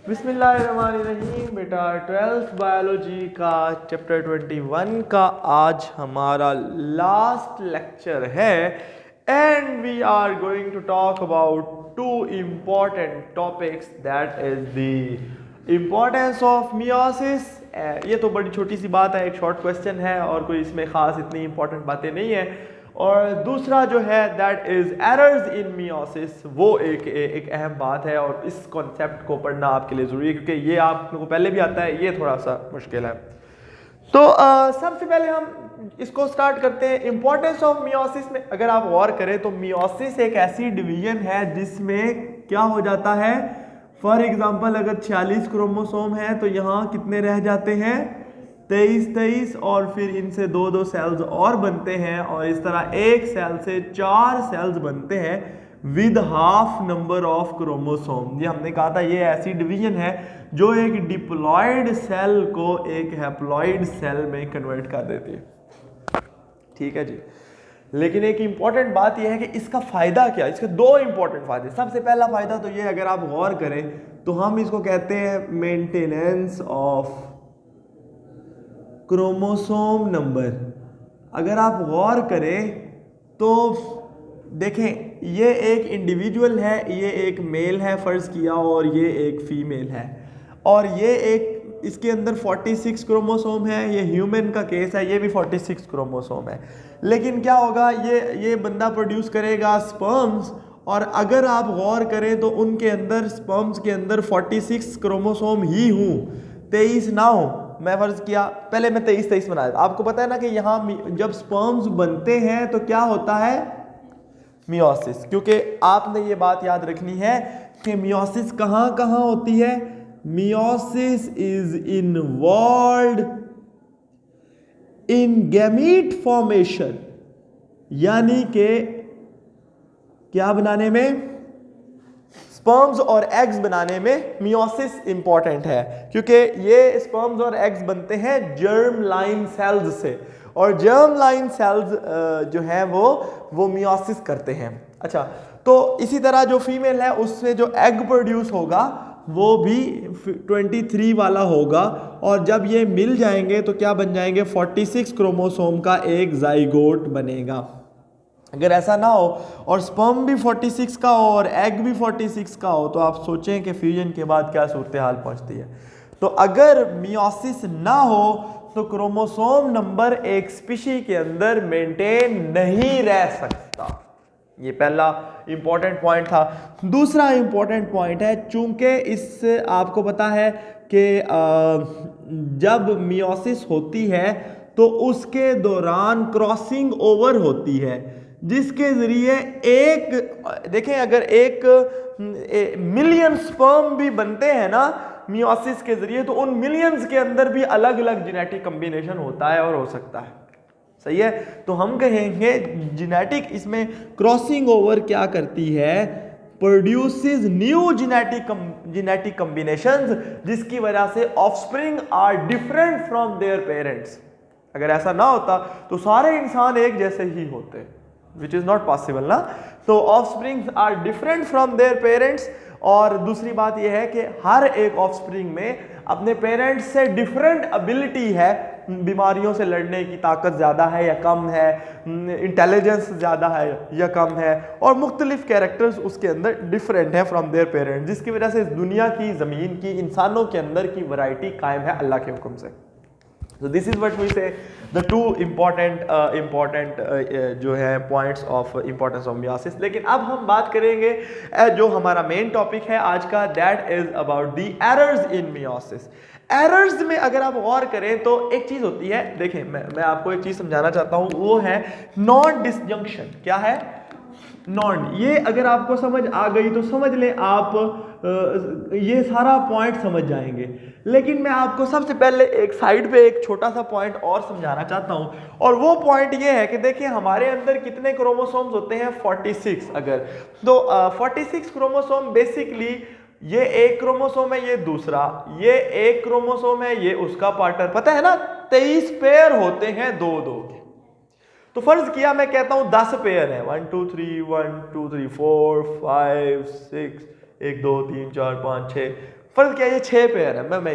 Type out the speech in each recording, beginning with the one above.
बिस्मिल्लाहिर्रहमानिर्रहीम। बेटा 12th biology का चैप्टर 21 का आज हमारा लास्ट लेक्चर है and we are going to talk about two important topics, that is the importance of meiosis. ये तो बड़ी छोटी सी बात है, एक शॉर्ट क्वेश्चन है और कोई इसमें ख़ास इतनी इंपॉर्टेंट बातें नहीं है। और दूसरा जो है that is errors in meiosis, वो एक अहम बात है और इस कॉन्सेप्ट को पढ़ना आपके लिए ज़रूरी है क्योंकि ये आप लोगों को पहले भी आता है, ये थोड़ा सा मुश्किल है। तो सबसे पहले हम इसको स्टार्ट करते हैं। इंपॉर्टेंस ऑफ मियोसिस में अगर आप गौर करें तो मियोसिस एक ऐसी डिवीजन है जिसमें क्या हो जाता है, फॉर एग्जांपल अगर 46 क्रोमोसोम है तो यहाँ कितने रह जाते हैं, 23 और फिर इनसे दो सेल्स और बनते हैं और इस तरह एक सेल से 4 सेल्स बनते हैं with half number of chromosome. ये हमने कहा था ये ऐसी डिवीजन है जो एक डिप्लॉयड सेल को एक हैप्लॉयड सेल में कन्वर्ट कर देती है। ठीक है जी। लेकिन एक इंपॉर्टेंट बात यह है कि इसका फायदा क्या है। इसके दो इंपॉर्टेंट फायदे। सबसे पहला फायदा तो ये, अगर आप गौर करें तो हम इसको कहते हैं मेंटेनेंस ऑफ क्रोमोसोम नंबर। अगर आप गौर करें तो देखें, ये एक इंडिविजुअल है, ये एक मेल है फ़र्ज़ किया और ये एक फीमेल है और ये एक इसके अंदर 46 क्रोमोसोम है। ये ह्यूमन का केस है, ये भी 46 क्रोमोसोम है। लेकिन क्या होगा, ये बंदा प्रोड्यूस करेगा स्पर्म्स और अगर आप गौर करें तो उनके अंदर स्पर्म्स के अंदर 46 क्रोमोसोम ही हूँ, 23 ना हो। मैं फर्ज किया पहले मैं 23 बनाया। आपको पता है ना कि यहाँ जब स्पर्म्स बनते हैं तो क्या होता है, मियोसिस। क्योंकि आपने ये बात याद रखनी है कि मियोसिस कहाँ कहाँ होती है। Meiosis is involved in gamete formation, यानी कि क्या बनाने में, स्पर्म्स और एग्स बनाने में मियोसिस इंपॉर्टेंट है क्योंकि ये स्पर्म्स और एग्स बनते हैं जर्म लाइन सेल्स से और जर्म लाइन सेल्स जो है वो मियोसिस करते हैं। अच्छा, तो इसी तरह जो फीमेल है उससे जो एग प्रोड्यूस होगा वो भी 23 वाला होगा और जब ये मिल जाएंगे तो क्या बन जाएंगे, 46 क्रोमोसोम का एक जाइगोट बनेगा। अगर ऐसा ना हो और स्पर्म भी 46 का हो और एग भी 46 का हो तो आप सोचें कि फ्यूजन के बाद क्या सूरत हाल पहुंचती है। तो अगर मियोसिस ना हो तो क्रोमोसोम नंबर एक स्पीशी के अंदर मेंटेन नहीं रह सकता। ये पहला इंपॉर्टेंट पॉइंट था। दूसरा इंपॉर्टेंट पॉइंट है, चूंकि इससे आपको पता है कि जब मियोसिस होती है तो उसके दौरान क्रॉसिंग ओवर होती है जिसके ज़रिए एक, देखें अगर एक मिलियन स्पर्म भी बनते हैं ना मियोसिस के ज़रिए तो उन मिलियंस के अंदर भी अलग अलग जेनेटिक कम्बिनेशन होता है और हो सकता है। सही है। तो हम कहेंगे जेनेटिक इसमें क्रॉसिंग ओवर क्या करती है, प्रोड्यूसेस न्यू जेनेटिक कम्बिनेशंस जिसकी वजह से offspring are different from their parents. अगर ऐसा ना होता तो सारे इंसान एक जैसे ही होते, विच इज़ नॉट पॉसिबल ना। तो offsprings are different from their parents. और दूसरी बात यह है कि हर एक ऑफस्प्रिंग में अपने पेरेंट्स से डिफरेंट एबिलिटी है, बीमारियों से लड़ने की ताकत ज़्यादा है या कम है, इंटेलिजेंस ज़्यादा है या कम है और मुख्तलिफ कैरेक्टर्स उसके अंदर डिफरेंट है फ्रॉम देयर पेरेंट्स, जिसकी वजह से इस दुनिया की, ज़मीन की, इंसानों के अंदर की वैरायटी कायम है अल्लाह के हुक्म से। So this is what we say the two important जो है points of importance of meiosis। लेकिन अब हम बात करेंगे जो हमारा मेन टॉपिक है आज का, that is about the errors in meiosis। Errors में अगर आप गौर करें तो एक चीज होती है, देखें मैं आपको एक चीज समझाना चाहता हूं, वो है नॉन डिसजंक्शन। क्या है नॉन? ये अगर आपको समझ आ गई तो समझ लें आप ये सारा पॉइंट समझ जाएंगे। लेकिन मैं आपको सबसे पहले एक साइड पे एक छोटा सा पॉइंट और समझाना चाहता हूं और वो पॉइंट ये है कि देखिए हमारे अंदर कितने क्रोमोसोम्स होते हैं, 46। अगर तो 46 क्रोमोसोम बेसिकली ये एक क्रोमोसोम है, ये दूसरा, ये एक क्रोमोसोम है, ये उसका पार्टनर, पता है ना 23 पेयर होते हैं दो के। तो फर्ज किया मैं कहता हूं 10 पेयर है, 1 2 3 4 5 6 1 2 3 4 5 6 फर्ज क्या है, ये 6 पेयर है, मैं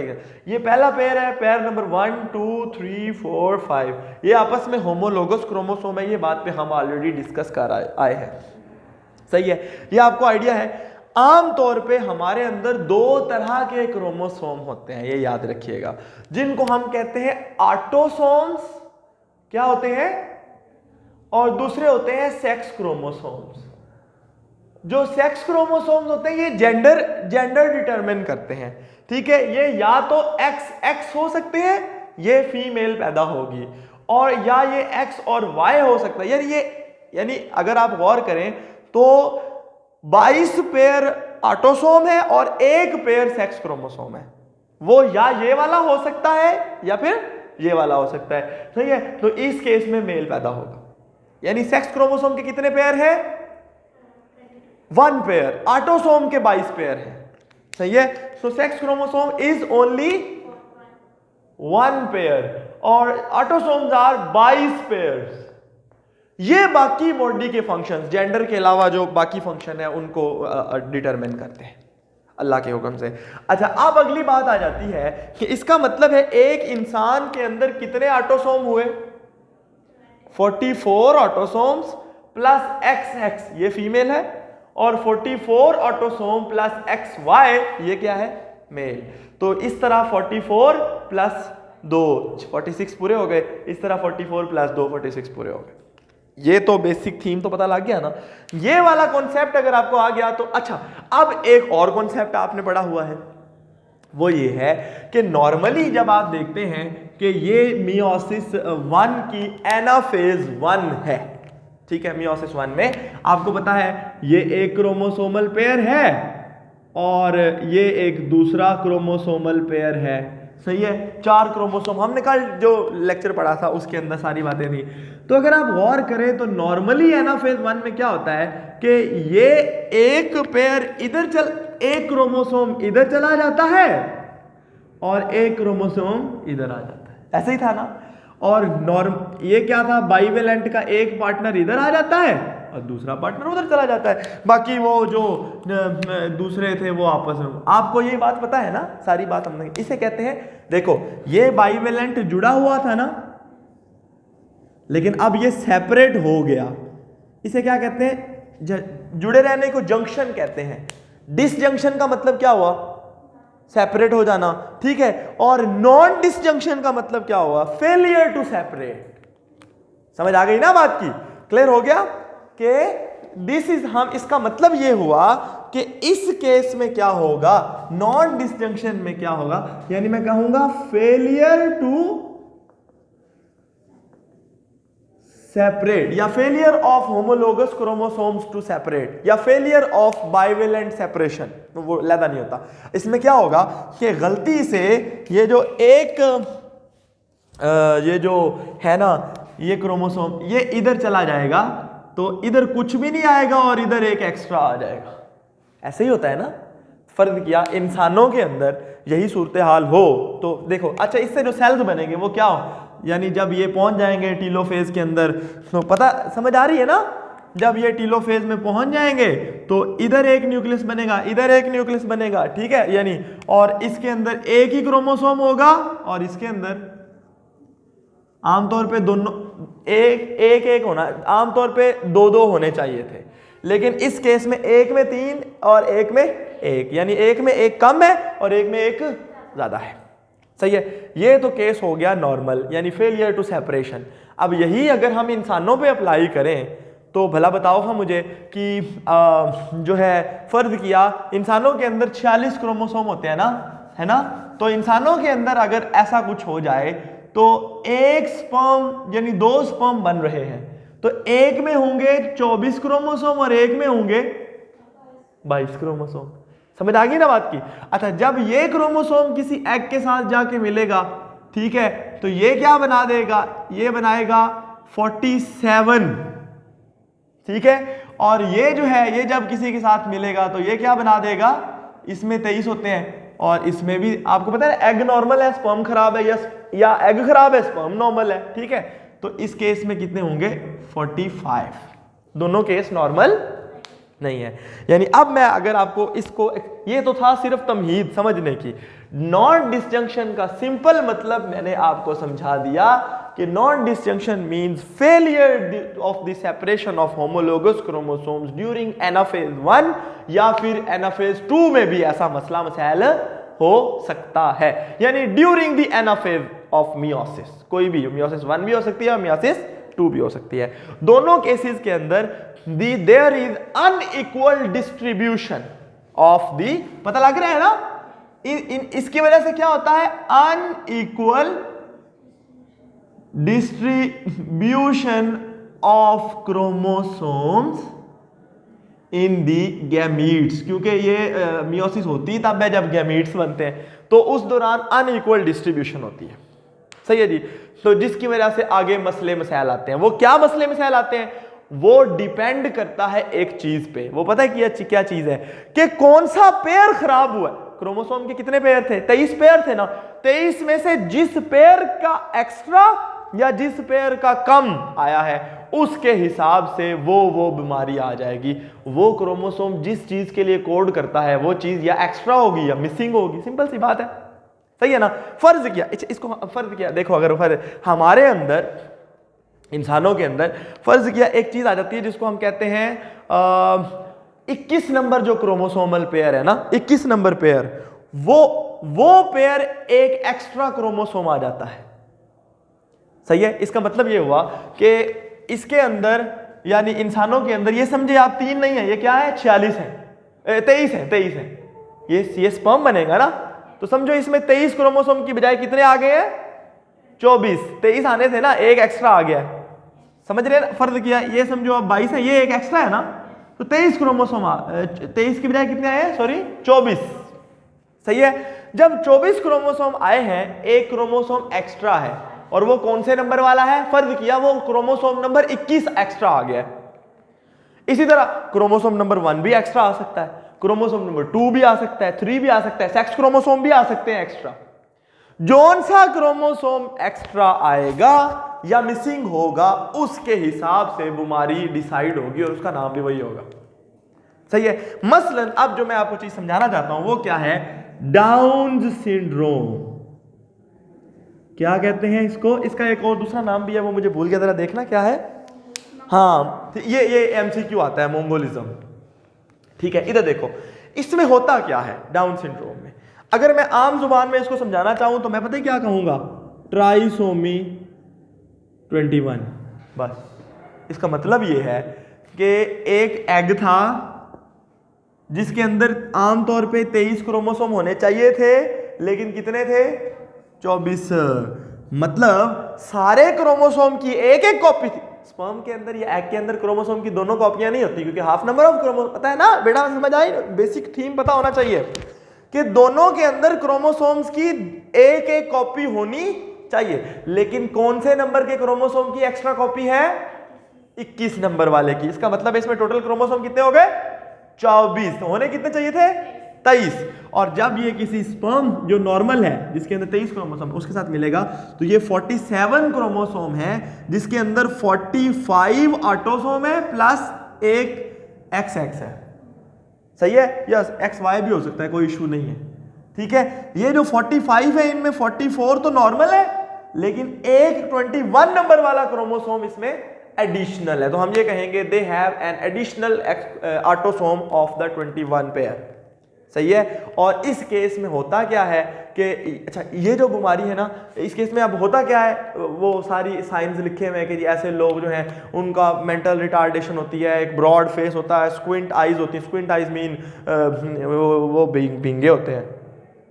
ये पहला पेयर है, पेयर नंबर 1 2 3 4 5, ये आपस में होमोलोगस क्रोमोसोम है, ये बात पे हम ऑलरेडी डिस्कस कर आए हैं, सही है। ये आपको आइडिया है। आमतौर पे हमारे अंदर 2 तरह के क्रोमोसोम होते हैं, ये याद रखिएगा, जिनको हम कहते हैं ऑटोसोम्स, क्या होते हैं, और दूसरे होते हैं सेक्स क्रोमोसोम्स। जो सेक्स क्रोमोसोम्स होते हैं ये जेंडर डिटरमिन करते हैं, ठीक है। ये या तो एक्स हो सकते हैं, ये फीमेल पैदा होगी, और या ये एक्स और वाई हो सकता है। यानी अगर आप गौर करें तो 22 पेयर ऑटोसोम है और 1 पेयर सेक्स क्रोमोसोम है, वो या ये वाला हो सकता है या फिर ये वाला हो सकता है, सही है। तो इस केस में मेल पैदा होगा। यानी सेक्स क्रोमोसोम के कितने पेयर है, 1 पेयर, ऑटोसोम के 22 पेयर है, सही है। So sex chromosome is only 1 pair और ऑटोसोम्स आर 22 पेयर्स। ये बाकी बॉडी के फंक्शंस, जेंडर के अलावा जो बाकी फंक्शन है उनको डिटरमिन करते हैं अल्लाह के हुक्म से। अच्छा, अब अगली बात आ जाती है कि इसका मतलब है एक इंसान के अंदर कितने ऑटोसोम हुए, 44 ऑटोसोम्स प्लस XX, ये फीमेल है, और 44 ऑटोसोम प्लस XY, ये क्या है, मेल। तो इस तरह 44 प्लस 2 46 पूरे हो गए, इस तरह 44 प्लस 2 46 पूरे हो गए। ये तो बेसिक थीम तो पता लग गया ना। ये वाला कॉन्सेप्ट अगर आपको आ गया तो अच्छा, अब एक और कॉन्सेप्ट आपने पढ़ा हुआ है, वो ये है कि नॉर्मली जब आप देखते हैं कि ये मियोसिस 1 की एनाफेज 1 है, ठीक है। मियोसिस 1 में आपको पता है ये एक क्रोमोसोमल पेयर है और ये एक दूसरा क्रोमोसोमल पेयर है, सही है। 4 क्रोमोसोम, हमने कल जो लेक्चर पढ़ा था उसके अंदर सारी बातें थी। तो अगर आप गौर करें तो नॉर्मली एनाफेज 1 में क्या होता है कि ये एक पेयर इधर एक क्रोमोसोम इधर चला जाता है और एक क्रोमोसोम इधर आ जाता है, ऐसे ही था ना। और ये क्या था, बाइवेलेंट का एक पार्टनर इधर आ जाता है और दूसरा पार्टनर उधर चला जाता है, बाकी वो जो दूसरे थे वो आपस में। आपको ये बात पता है ना, सारी बात हमने, इसे कहते हैं, देखो ये बाइवेलेंट जुड़ा हुआ था ना, लेकिन अब ये सेपरेट हो गया, इसे क्या कहते हैं, जुड़े रहने को जंक्शन कहते हैं। डिसजंक्शन का मतलब क्या हुआ, सेपरेट हो जाना, ठीक है। और नॉन डिसजंक्शन का मतलब क्या हुआ, फेलियर टू सेपरेट। समझ आ गई ना बात की, क्लियर हो गया कि दिस इज, हम इसका मतलब ये हुआ कि इस केस में क्या होगा, नॉन डिसजंक्शन में क्या होगा, यानी मैं कहूंगा फेलियर टू सेपरेट, या failure of homologous chromosomes to separate, या फेलियर ऑफ बाइवेलेंट सेपरेशन, वो लैदा नहीं होता। इसमें क्या होगा कि गलती से ये जो एक ये जो है ना, ये क्रोमोसोम ये इधर चला जाएगा तो इधर कुछ भी नहीं आएगा और इधर एक एक्स्ट्रा आ जाएगा, ऐसे ही होता है ना। फर्ज किया इंसानों के अंदर यही सूरत हाल हो तो देखो, अच्छा इससे जो सेल्स बनेंगे वो क्या हो, यानी जब ये पहुंच जाएंगे टीलोफेज के अंदर, तो पता समझ आ रही है ना, जब ये टीलोफेज में पहुंच जाएंगे तो इधर एक न्यूक्लियस बनेगा, इधर एक न्यूक्लियस बनेगा, ठीक है। यानी और इसके अंदर एक ही क्रोमोसोम होगा और इसके अंदर आमतौर पे दोनों एक होना, आमतौर पे 2 होने चाहिए थे, लेकिन इस केस में एक में 3 और एक में 1, यानी एक में एक कम है और एक में एक ज्यादा है, सही है। ये तो केस हो गया नॉर्मल, यानी फेलियर टू सेपरेशन। अब यही अगर हम इंसानों पे अप्लाई करें तो भला बताओ हम मुझे कि जो है फर्ज किया इंसानों के अंदर 46 क्रोमोसोम होते हैं ना, है ना। तो इंसानों के अंदर अगर ऐसा कुछ हो जाए तो एक स्पर्म यानी 2 स्पर्म बन रहे हैं, तो एक में होंगे 24 क्रोमोसोम और एक में होंगे 22 क्रोमोसोम। समझ आ गई ना बात की। अच्छा, जब ये क्रोमोसोम किसी एग के साथ जाके मिलेगा, ठीक है, तो ये क्या बना देगा, ये बनाएगा 47, ठीक है। और ये जो है ये जब किसी के साथ मिलेगा तो ये क्या बना देगा, इसमें 23 होते हैं और इसमें भी आपको पता है एग नॉर्मल है स्पर्म खराब है, या एग खराब है स्पर्म नॉर्मल है, ठीक है। तो इस केस में कितने होंगे 45, दोनों केस नॉर्मल नहीं है। यानी अब मैं अगर आपको इसको, ये तो था सिर्फ तमहीद समझने की, नॉन डिसजंक्शन का सिंपल मतलब मैंने आपको समझा दिया कि non disjunction means failure of the separation of homologous chromosomes during anaphase 1 या फिर एनाफेज 2 में भी ऐसा मसला मसाइल हो सकता है। यानी during the anaphase of meiosis, कोई भी मियोसिस 1 भी हो सकती है और मियोसिस 2 भी हो सकती है। दोनों केसेस के अंदर there is unequal distribution of the, पता लग रहा है ना, इसकी वजह से क्या होता है, unequal distribution of chromosomes in the gametes, क्योंकि ये मियोसिस होती तब है जब गैमीट्स बनते हैं, तो उस दौरान अनइक्वल डिस्ट्रीब्यूशन होती है। सही है जी। तो जिसकी वजह से आगे मसले मसाइल आते हैं। वो क्या मसले मसाइल आते हैं, वो डिपेंड करता है एक चीज पे। वो पता है कि क्या चीज है, कि कौन सा पेयर खराब हुआ है। क्रोमोसोम के कितने पेयर थे, 23 पेयर थे ना, 23 में से जिस पेयर का एक्स्ट्रा या जिस पेयर का कम आया है उसके हिसाब से वो बीमारी आ जाएगी। वो क्रोमोसोम जिस चीज के लिए कोड करता है वो चीज या एक्स्ट्रा होगी या मिसिंग होगी, सिंपल सी बात है। सही है ना। फर्ज किया, इसको फर्ज किया, देखो अगर फर्ज हमारे अंदर, इंसानों के अंदर फर्ज किया एक चीज आ जाती है जिसको हम कहते हैं 21 नंबर जो क्रोमोसोमल पेयर है ना, 21 नंबर पेयर, वो पेयर एक एक्स्ट्रा क्रोमोसोम आ जाता है। सही है। इसका मतलब ये हुआ कि इसके अंदर, यानी इंसानों के अंदर, ये समझे आप 3 नहीं है, ये क्या है, 46 है, 23 है, ये स्पर्म बनेगा ना, तो समझो इसमें 23 क्रोमोसोम की बजाय कितने आ गए हैं, 24। 23 आने थे ना, एक एक्स्ट्रा आ गया है, समझ रहे हैं। फर्ज किया, ये समझो अब 22 है, ये एक एक्स्ट्रा है ना, तो 23 क्रोमोसोम 23 की बजाय कितने आए, सॉरी 24। सही है। जब 24 क्रोमोसोम आए हैं, एक क्रोमोसोम एक्स्ट्रा है, और वो कौन से नंबर वाला है, फर्ज किया वो क्रोमोसोम नंबर 21 एक्स्ट्रा आ गया है। इसी तरह क्रोमोसोम नंबर 1 भी एक्स्ट्रा आ सकता है, क्रोमोसोम नंबर 2 भी आ सकता है, 3 भी आ सकता है, सेक्स क्रोमोसोम भी आ सकते हैं एक्स्ट्रा। जौन सा क्रोमोसोम एक्स्ट्रा आएगा या मिसिंग होगा उसके हिसाब से बीमारी डिसाइड होगी और उसका नाम भी वही होगा। सही है। मसलन अब जो मैं आपको चीज समझाना चाहता हूं वो क्या है, डाउन सिंड्रोम। क्या कहते हैं इसको, इसका एक और दूसरा नाम भी है, वो मुझे भूल गया, जरा देखना क्या है। हाँ, ये एमसीक्यू आता है, मोंगोलिज्म। ठीक है, इधर देखो, इसमें होता क्या है डाउन सिंड्रोम में। अगर मैं आम जुबान में इसको समझाना चाहूं तो मैं पता है क्या कहूंगा, ट्राइसोमी 21। बस इसका मतलब ये है कि एक एग था जिसके अंदर आमतौर पे 23 क्रोमोसोम होने चाहिए थे, लेकिन कितने थे, 24। मतलब सारे क्रोमोसोम की एक एक कॉपी थी। स्पर्म के अंदर या एग के अंदर क्रोमोसोम की दोनों कॉपियां नहीं होती, क्योंकि हाफ नंबर ऑफ क्रोमोसोम, पता है ना बेटा, समझ आई, बेसिक थीम पता होना चाहिए कि दोनों के अंदर क्रोमोसोम्स की एक एक कॉपी होनी चाहिए। लेकिन कौन से नंबर के क्रोमोसोम की एक्स्ट्रा कॉपी है, 21 नंबर वाले की। इसका मतलब इसमें टोटल क्रोमोसोम कितने हो गए, 24। होने कितने चाहिए थे, 23। और जब ये किसी स्पर्म जो नॉर्मल है जिसके अंदर 23 क्रोमोसोम उसके साथ मिलेगा तो ये 47 क्रोमोसोम है, जिसके अंदर 45 ऑटोसोम है प्लस एक XX है। सही है। यस, XY भी हो सकता है, कोई इशू नहीं है। ठीक है। ये जो 45 है इनमें 44 तो नॉर्मल है, लेकिन एक 21 नंबर वाला क्रोमोसोम इसमें एडिशनल है, तो हम ये कहेंगे they have an additional autosome of the 21 pair. सही है। और इस केस में होता क्या है कि, अच्छा ये जो बीमारी है ना, इस केस में अब होता क्या है, वो सारी साइंस लिखे हुए हैं कि ऐसे लोग जो हैं उनका मेंटल रिटार्डेशन होती है, एक ब्रॉड फेस होता है, स्क्विंट आइज होती है। स्क्विंट आइज मीन वो भींगे होते हैं,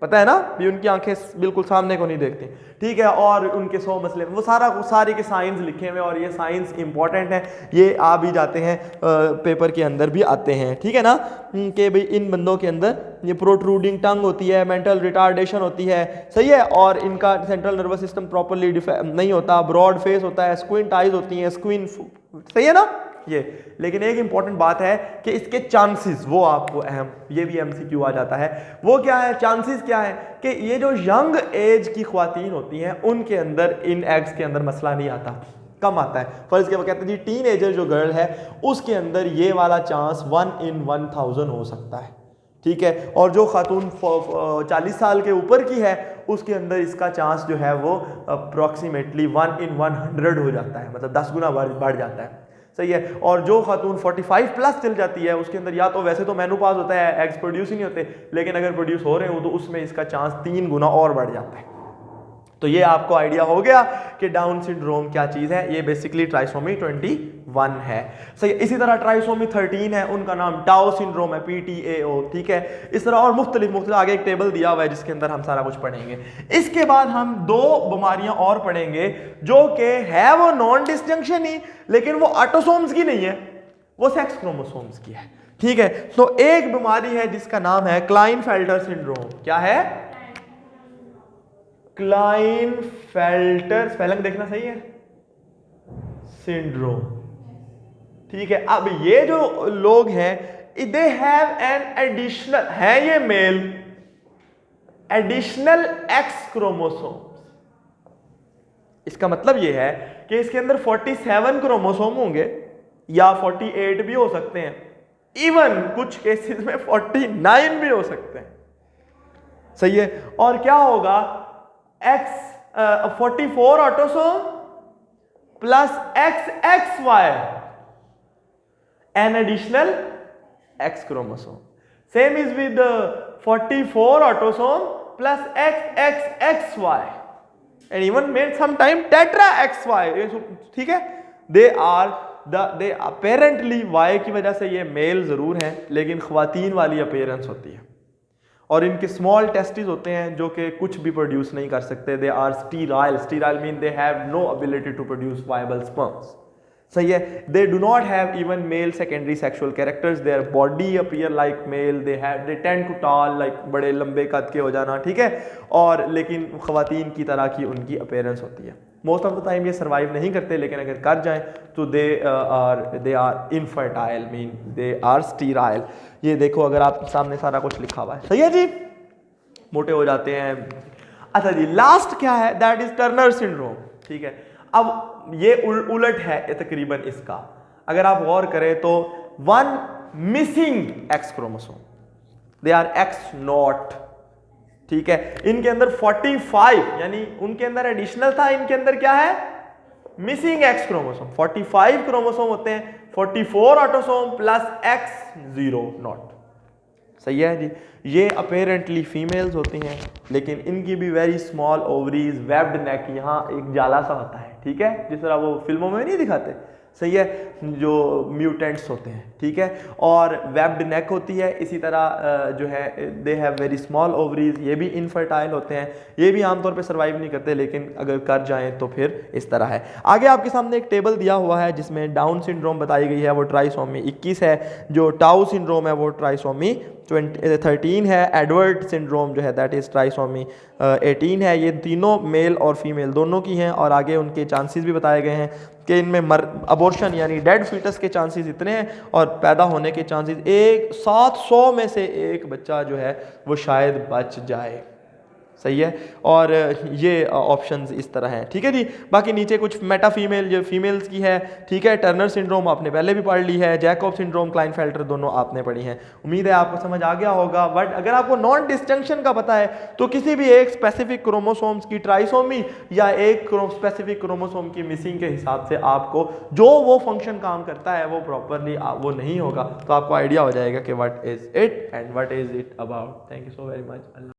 पता है ना, भी उनकी आंखें बिल्कुल सामने को नहीं देखती। ठीक है। और उनके 100 मसले, वो सारे के साइंस लिखे हुए, और ये साइंस इंपॉर्टेंट है, ये आ भी जाते हैं पेपर के अंदर भी आते हैं। ठीक है ना, कि भाई इन बंदों के अंदर ये प्रोट्रूडिंग टंग होती है, मेंटल रिटार्डेशन होती है। सही है। और इनका सेंट्रल नर्वस सिस्टम प्रॉपर्ली नहीं होता, ब्रॉड फेस होता है, स्क्विंट आइज होती हैं, सही है ना ये। लेकिन एक इंपॉर्टेंट बात है कि इसके चांसेस, वो आपको अहम, ये भी एमसीक्यू आ जाता है, वो क्या है, चांसेस क्या है कि ये जो यंग एज की ख्वातीन होती हैं उनके अंदर इन एग्स के अंदर मसला नहीं आता। कम आता है। फर्ज के वो कहते हैं जी टीनेजर जो गर्ल है उसके अंदर ये वाला चांस 1 in 1000 हो सकता है, ठीक है। और जो खातून 40 साल के ऊपर की है उसके अंदर इसका चांस जो है वो अप्रॉक्सीमेटली 1 in 100 हो जाता है, मतलब 10 गुना बढ़ जाता है, सही है। और जो खातून 45 प्लस चल जाती है उसके अंदर या तो वैसे तो मेनोपॉज होता है, एग्स प्रोड्यूस ही नहीं होते, लेकिन अगर प्रोड्यूस हो रहे हो तो उसमें इसका चांस 3 गुना और बढ़ जाता है। तो ये आपको आइडिया हो गया कि डाउन सिंड्रोम क्या चीज़ है, ये बेसिकली ट्राइसोमी 21 है, सही। इसी तरह ट्राइसोमी 13 है, उनका नाम टाउ सिंड्रोम है, PTAO, ठीक है। इस तरह और मुख्तलिफ आगे एक टेबल दिया हुआ है जिसके अंदर हम सारा कुछ पढ़ेंगे। इसके बाद हम 2 बीमारियां और पढ़ेंगे जो कि है वो नॉन डिस्जंक्शन ही, लेकिन वो ऑटोसोम्स की नहीं है, वो सेक्स क्रोमोसोम्स की है, ठीक है। तो एक बीमारी है जिसका नाम है क्लाइनफेल्टर सिंड्रोम। क्या है? क्लाइनफेल्टर, स्पेलिंग देखना सही है, सिंड्रोम, ठीक है। अब ये जो लोग हैं दे हैव एन एडिशनल, है ये मेल, एडिशनल एक्स क्रोमोसोम्स। इसका मतलब ये है कि इसके अंदर 47 क्रोमोसोम होंगे या 48 भी हो सकते हैं, इवन कुछ केसेस में 49 भी हो सकते हैं, सही है। और क्या होगा, X 44 autosome plus XXY an additional X chromosome. Same is with 44 autosome plus XXXY and even made some time tetra XY, ठीक है। दे अपेरेंटली Y की वजह से ये मेल जरूर है, लेकिन ख्वातीन वाली अपीयरेंस होती है और इनके स्मॉल टेस्टिस होते हैं जो कि कुछ भी प्रोड्यूस नहीं कर सकते। They are sterile, sterile mean they have no ability to produce viable sperms, सही है। They do not have even male secondary sexual characters, their body appear like male, they tend to tall like, बड़े लंबे कद के हो जाना, ठीक है। और लेकिन ख्वातीन की तरह की उनकी अपीयरेंस होती है। मोस्ट ऑफ द टाइम ये सर्वाइव नहीं करते, लेकिन अगर कर जाएं तो they are infertile, mean they are sterile. ये देखो अगर आप सामने सारा कुछ लिखा हुआ है, सही है जी, मोटे हो जाते हैं। अच्छा जी, लास्ट क्या है, दैट इज टर्नर सिंड्रोम, ठीक है। अब ये उलट है तकरीबन इसका, अगर आप गौर करें तो 1 missing X chromosome, they are X not, ठीक है। इनके अंदर 45, यानी उनके अंदर एडिशनल था, इनके अंदर क्या है, मिसिंग एक्स क्रोमोसोम। 45 क्रोमोसोम होते हैं, 44 ऑटोसोम प्लस X0 नॉट, सही है जी। ये अपेरेंटली फीमेल्स होती हैं, लेकिन इनकी भी वेरी स्मॉल ओवरीज, वेब्ड नेक, यहाँ एक जाला सा होता है, ठीक है, जिस तरह वो फिल्मों में नहीं दिखाते, सही है, जो म्यूटेंट्स होते हैं, ठीक है। और वेब्ड नेक होती है, इसी तरह जो है they have very small ovaries, ये भी इनफर्टाइल होते हैं, ये भी आमतौर पे सर्वाइव नहीं करते, लेकिन अगर कर जाएं तो फिर इस तरह है। आगे आपके सामने एक टेबल दिया हुआ है जिसमें डाउन सिंड्रोम बताई गई है, वो ट्राइसोमी 21 है, जो टाउ सिंड्रोम है वो ट्राइसोमी 13 है, एडवर्ड सिंड्रोम जो है दैट इज ट्राइसोमी 18 है। ये तीनों मेल और फीमेल दोनों की हैं, और आगे उनके चांसेस भी बताए गए हैं कि इनमें अबॉर्शन यानी डेड फीटस के चांसेस इतने हैं, और पैदा होने के चांसेस 700 में से एक बच्चा जो है वो शायद बच जाए, सही है। और ये ऑप्शंस इस तरह हैं, ठीक है जी। बाकी नीचे कुछ मेटा फीमेल जो फीमेल्स की है, ठीक है। टर्नर सिंड्रोम आपने पहले भी पढ़ ली है, जैकब सिंड्रोम, क्लाइनफेल्टर दोनों आपने पढ़ी हैं। उम्मीद है आपको समझ आ गया होगा। बट अगर आपको नॉन डिस्जंक्शन का पता है तो किसी भी एक स्पेसिफिक क्रोमोसोम्स की ट्राइसोमी या एक स्पेसिफिक क्रोमोसोम की मिसिंग के हिसाब से आपको जो वो फंक्शन काम करता है वो प्रॉपरली वो नहीं होगा, तो आपको आइडिया हो जाएगा कि what is it and what is it about. Thank you so very much.